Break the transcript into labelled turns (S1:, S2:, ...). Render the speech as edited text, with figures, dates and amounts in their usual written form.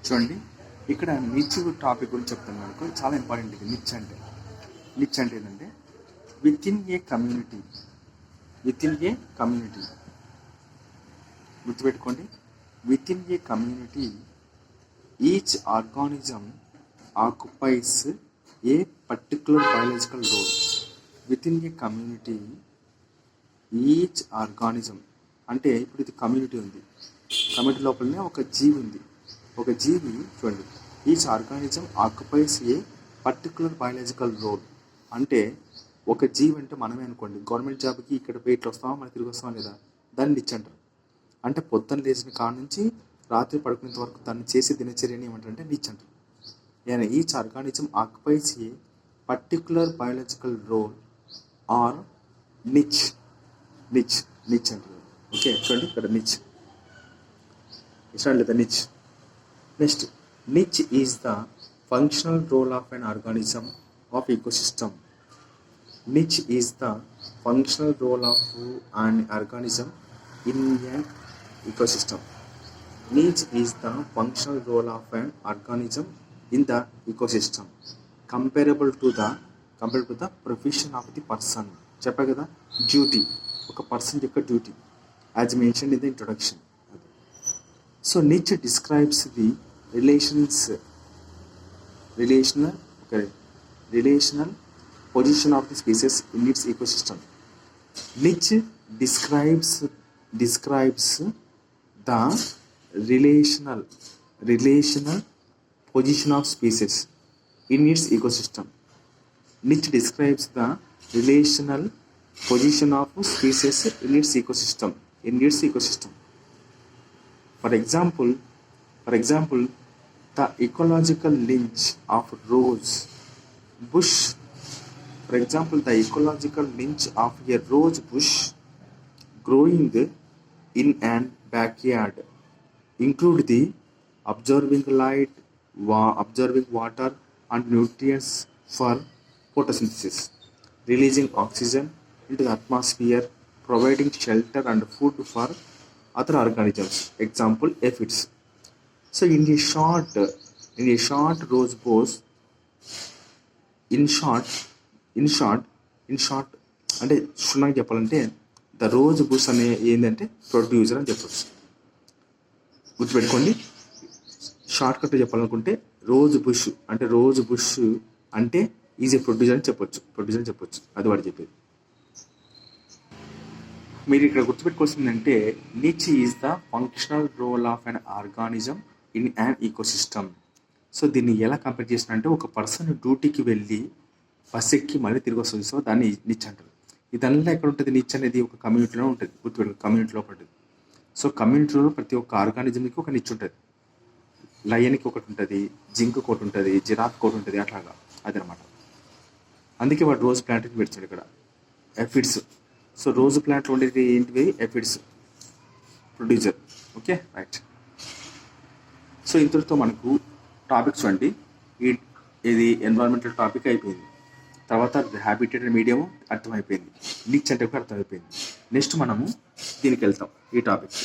S1: చూడండి, ఇక్కడ niche topic గురించి చెప్తాను మనకు. చాలా ఇంపార్టెంట్ ఇది. నిచ్ అంటే ఏంటంటే విత్ ఇన్ ఏ కమ్యూనిటీ గుర్తుపెట్టుకోండి. Within a community each organism occupies a particular biological role. Within a community each organism అంటే ఇప్పుడు ఇది కమ్యూనిటీ ఉంది. కమ్యూనిటీ లోపలనే ఒక జీవి ఉంది. ఒక జీవి చూడండి, each organism occupies a particular biological role. అంటే ఒక జీవి అంటే మనమే అనుకోండి. గవర్నమెంట్ జాబ్కి ఇక్కడ పోయి ఇట్లా వస్తామా, మనం తిరిగి వస్తామా లేదా, దాన్ని నిచ్ అంటారు. అంటే పొద్దున్న లేచిన కాడ నుంచి రాత్రి పడుకునేంత వరకు దాన్ని చేసే దినచర్యని ఏమంటారంటే నిచ్ అంటారు. Each organism occupies a particular biological role or niche అంటారు. ఓకే, చూడండి ఇక్కడ నిచ్ ఇష్టం లేదా niche. Next, niche is the functional role of an organism of ecosystem. Niche is the functional role of an organism in an ecosystem. Niche is the functional role of an organism in the ecosystem, comparable to the profession of the person. చెప్పా కదా, duty, ఒక person యొక్క duty as mention in the introduction. So niche describes the relational position of the species in its ecosystem. Niche describes the relational position of species in its ecosystem. Niche describes the relational position of species in its ecosystem. For example, the ecological niche of rose bush. For example, the ecological niche of a rose bush growing in an backyard include the absorbing light, absorbing water and nutrients for photosynthesis, releasing oxygen into the atmosphere, providing shelter and food for other organisms. Example, aphids. So in a short rose bush, in short అంటే క్షుణ్ణంగా చెప్పాలంటే the rose bush అనే ఏంటంటే producer అని చెప్పచ్చు. గుర్తుపెట్టుకోండి, short cut చెప్పాలనుకుంటే rose bush అంటే ఈజ్ ఏ ప్రొడ్యూసర్ అని చెప్పొచ్చు. అది వాడు చెప్పేది. మీరు ఇక్కడ గుర్తుపెట్టుకోవాల్సిందంటే niche is the functional role of an organism in an ecosystem. So దీన్ని ఎలా కంపేర్ చేసినంటే ఒక పర్సన్ డ్యూటీకి వెళ్ళి బస్ ఎక్కి మళ్ళీ తిరిగి వస్తుంది. సో దాన్ని నిచ్ అంటారు. ఇదల్లా ఎక్కడ ఉంటుంది? నిచ్ అనేది ఒక కమ్యూనిటీలో ఉంటుంది. గుర్తుపెట్టు, కమ్యూనిటీలో ఉంటుంది. సో కమ్యూనిటీలో ప్రతి ఒక్క ఆర్గానిజంకి ఒక నిచ్ ఉంటుంది. లయన్కి ఒకటి ఉంటుంది, జింక్ ఒకటి ఉంటుంది, జిరాఫ్ ఒకటి ఉంటుంది, అట్లాగా అదనమాట. అందుకే వాడు రోజ్ ప్లాంట్కి పెడతాడు ఇక్కడ ఎఫిడ్స్. సో రోజ్ ప్లాంట్లో ఉండేది ఏంటివి? Aphids producer. Okay, right. So ఇంతటితో మనకు టాపిక్స్ అండి. ఇది ఎన్వైరన్మెంటల్ టాపిక్ అయిపోయింది. తర్వాత హ్యాబిటేట్ మీడియం అర్థమైపోయింది. నిచ్ అంటే కూడా అర్థమైపోయింది. నెక్స్ట్ మనము దీనికి వెళ్తాం, ఈ టాపిక్.